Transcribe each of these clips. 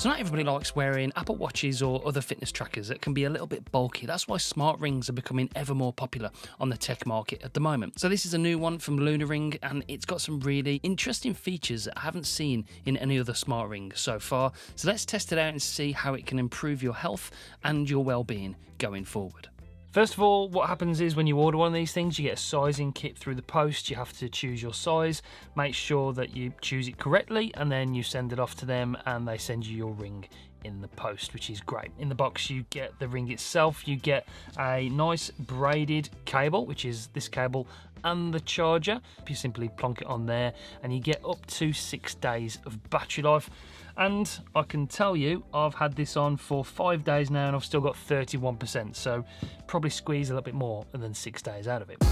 So not everybody likes wearing Apple Watches or other fitness trackers that can be a little bit bulky. That's why smart rings are becoming ever more popular on the tech market at the moment. So this is a new one from Lunar Ring, and it's got some really interesting features that I haven't seen in any other smart ring so far. So let's test it out and see how it can improve your health and your well-being going forward. First of all, what happens is when you order one of these things, you get a sizing kit through the post. You have to choose your size, make sure that you choose it correctly, and then you send it off to them and they send you your ring in the post, which is great. In the box, you get the ring itself, you get a nice braided cable, which is this cable, and the charger. You simply plonk it on there and you get up to 6 days of battery life. And I can tell you, I've had this on for 5 days now and I've still got 31%, so probably squeeze a little bit more than 6 days out of it.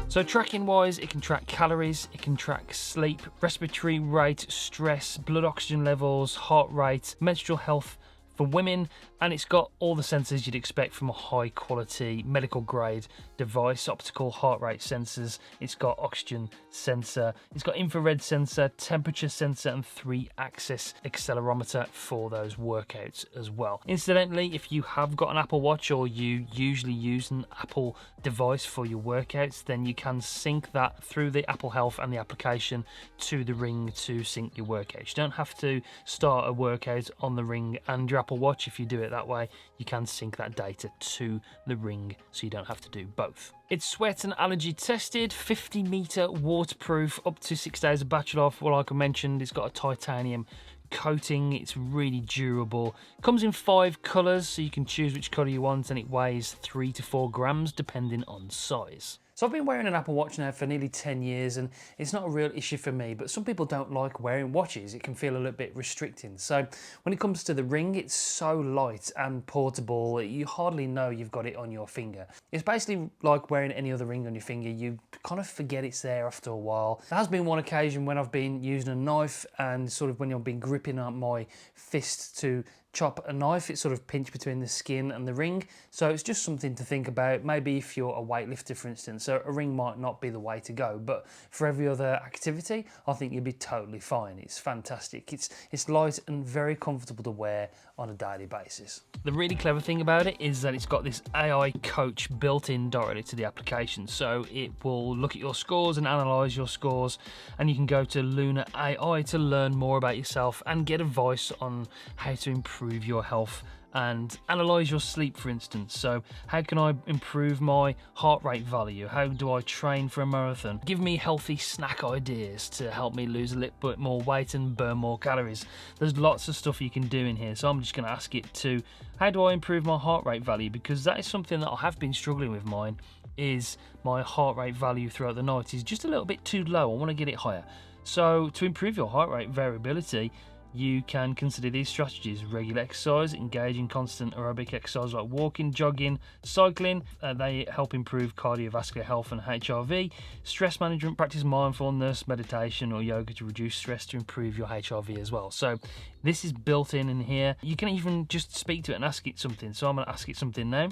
So tracking wise, it can track calories, it can track sleep, respiratory rate, stress, blood oxygen levels, heart rate, menstrual health for women, and it's got all the sensors you'd expect from a high quality medical grade device. Optical heart rate sensors, it's got oxygen sensor, it's got infrared sensor, temperature sensor, and 3-axis accelerometer for those workouts as well. Incidentally, if you have got an Apple Watch or you usually use an Apple device for your workouts, then you can sync that through the Apple Health and the application to the ring to sync your workouts. You don't have to start a workout on the ring and your Apple Watch. If you do it that way, you can sync that data to the ring so you don't have to do both. It's sweat and allergy tested, 50-meter waterproof, up to 6 days of battery life. Well, like I mentioned, it's got a titanium coating, it's really durable. Comes in 5 colours, so you can choose which colour you want, and it weighs 3 to 4 grams depending on size. So I've been wearing an Apple Watch now for nearly 10 years and it's not a real issue for me, but some people don't like wearing watches. It can feel a little bit restricting. So when it comes to the ring, it's so light and portable, you hardly know you've got it on your finger. It's basically like wearing any other ring on your finger. You kind of forget it's there after a while. There has been one occasion when I've been using a knife and sort of when I've been gripping up my fist to chop a knife, it sort of pinched between the skin and the ring. So it's just something to think about. Maybe if you're a weightlifter, for instance, so a ring might not be the way to go, but for every other activity, I think you'd be totally fine. It's fantastic. It's light and very comfortable to wear on a daily basis. The really clever thing about it is that it's got this AI coach built in directly to the application. So it will look at your scores and analyze your scores, and you can go to Lunar AI to learn more about yourself and get advice on how to improve your health and analyze your sleep, for instance. So how can I improve my heart rate value? How do I train for a marathon? Give me healthy snack ideas to help me lose a little bit more weight and burn more calories. There's lots of stuff you can do in here, so I'm just going to ask it to, how do I improve my heart rate value? Because that is something that I have been struggling with. Mine is my heart rate value throughout the night is just a little bit too low. I want to get it higher. So to improve your heart rate variability, you can consider these strategies: regular exercise, engage in constant aerobic exercise like walking, jogging, cycling. They help improve cardiovascular health and HRV. Stress management, practice mindfulness, meditation or yoga to reduce stress to improve your HRV as well. So this is built in here. You can even just speak to it and ask it something. So I'm going to ask it something now.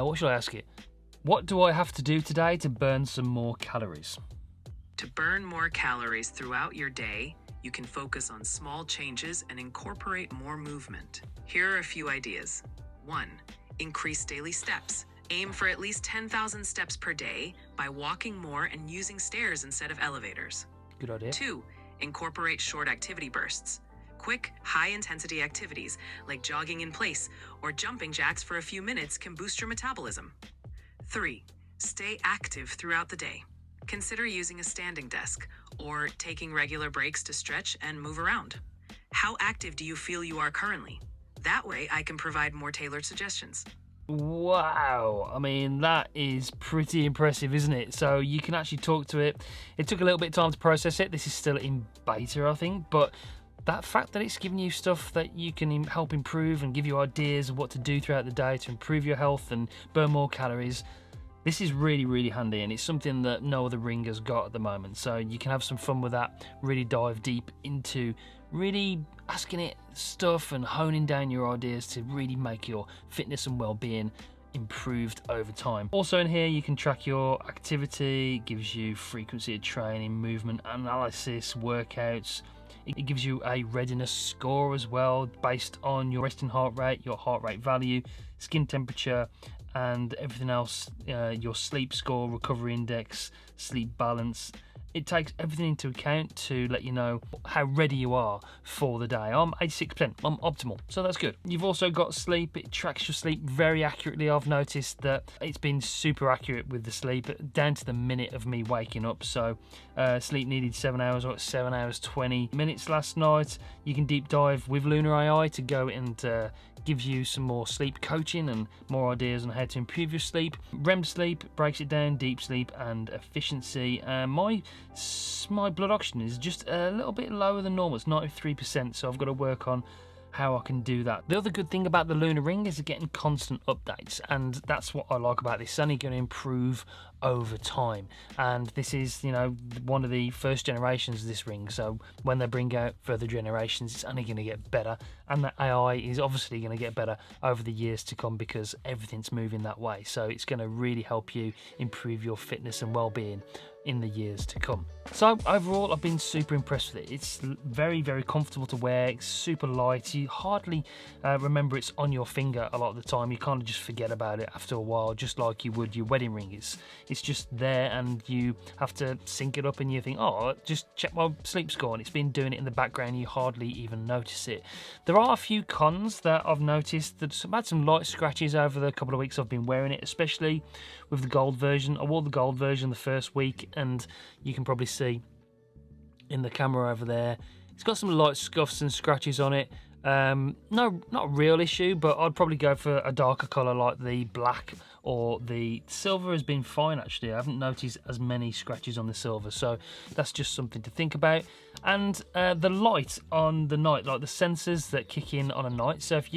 What should I ask it? What do I have to do today to burn some more calories? To burn more calories throughout your day, you can focus on small changes and incorporate more movement. Here are a few ideas. 1. Increase daily steps. Aim for at least 10,000 steps per day by walking more and using stairs instead of elevators. Good idea. 2. Incorporate short activity bursts. Quick, high-intensity activities like jogging in place or jumping jacks for a few minutes can boost your metabolism. 3. Stay active throughout the day. Consider using a standing desk or taking regular breaks to stretch and move around. How active do you feel you are currently? That way, I can provide more tailored suggestions. Wow, I mean, that is pretty impressive, isn't it? So you can actually talk to it. It took a little bit of time to process it. This is still in beta, I think, but that fact that it's giving you stuff that you can help improve and give you ideas of what to do throughout the day to improve your health and burn more calories, this is really, really handy, and it's something that no other ring has got at the moment. So you can have some fun with that, really dive deep into really asking it stuff and honing down your ideas to really make your fitness and well-being improved over time. Also in here you can track your activity, gives you frequency of training, movement analysis, workouts. It gives you a readiness score as well based on your resting heart rate, your heart rate value, skin temperature, and everything else, your sleep score, recovery index, sleep balance. It takes everything into account to let you know how ready you are for the day. I'm 86%, I'm optimal, so that's good. You've also got sleep. It tracks your sleep very accurately. I've noticed that it's been super accurate with the sleep, down to the minute of me waking up. So sleep needed 7 hours, or 7 hours 20 minutes last night. You can deep dive with Lunar AI to go and gives you some more sleep coaching and more ideas on how to improve your sleep. REM sleep breaks it down, deep sleep and efficiency. My blood oxygen is just a little bit lower than normal. It's 93%, so I've got to work on how I can do that. The other good thing about the Lunar Ring is getting constant updates, and that's what I like about this. It's only going to improve over time, and this is, you know, one of the first generations of this ring, so when they bring out further generations, it's only going to get better, and the AI is obviously going to get better over the years to come because everything's moving that way. So it's going to really help you improve your fitness and well-being in the years to come. So overall, I've been super impressed with it. It's very, very comfortable to wear. It's super light. You hardly remember it's on your finger a lot of the time. You kind of just forget about it after a while, just like you would your wedding ring. It's just there, and you have to sync it up, and you think, oh, just check my sleep score, and it's been doing it in the background. You hardly even notice it. There are a few cons that I've noticed. That I've had some light scratches over the couple of weeks I've been wearing it, especially with the gold version. I wore the gold version the first week, and you can probably see in the camera over there, it's got some light scuffs and scratches on it. No, not a real issue, but I'd probably go for a darker colour like the black, or the silver has been fine actually. I haven't noticed as many scratches on the silver, so that's just something to think about. And the light on the night, like the sensors that kick in on a night, so if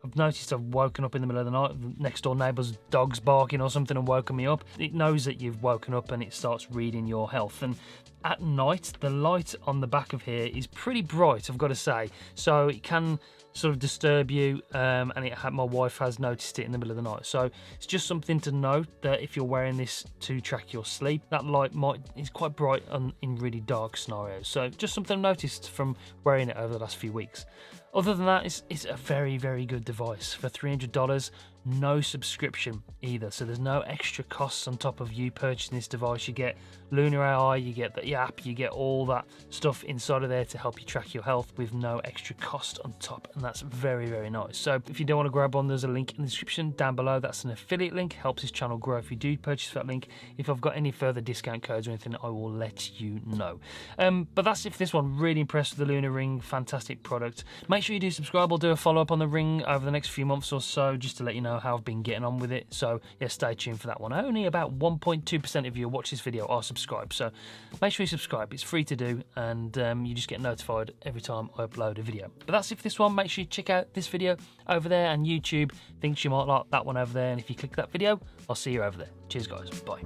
I've noticed I've woken up in the middle of the night, the next door neighbour's dog's barking or something and woken me up. It knows that you've woken up and it starts reading your health. And at night, the light on the back of here is pretty bright, I've got to say. So it can sort of disturb you, and my wife has noticed it in the middle of the night. So it's just something to note that if you're wearing this to track your sleep, that light is quite bright in really dark scenarios. So just something I've noticed from wearing it over the last few weeks. Other than that, it's a very, very good device. For $300, no subscription either, so there's no extra costs on top of you purchasing this device. You get Lunar AI, you get the app, you get all that stuff inside of there to help you track your health with no extra cost on top, and that's very, very nice. So if you don't want to grab one, there's a link in the description down below. That's an affiliate link, helps this channel grow if you do purchase that link. If I've got any further discount codes or anything, I will let you know. But that's it for this one. Really impressed with the Lunar Ring, fantastic product. Make sure you do subscribe. I'll do a follow-up on the ring over the next few months or so, just to let you know how I've been getting on with it. So yeah, stay tuned for that one. Only about 1.2% of you who watch this video are subscribed, so make sure you subscribe. It's free to do, and you just get notified every time I upload a video. But that's it for this one. Make sure you check out this video over there, and YouTube thinks you might like that one over there, and if you click that video, I'll see you over there. Cheers guys, bye.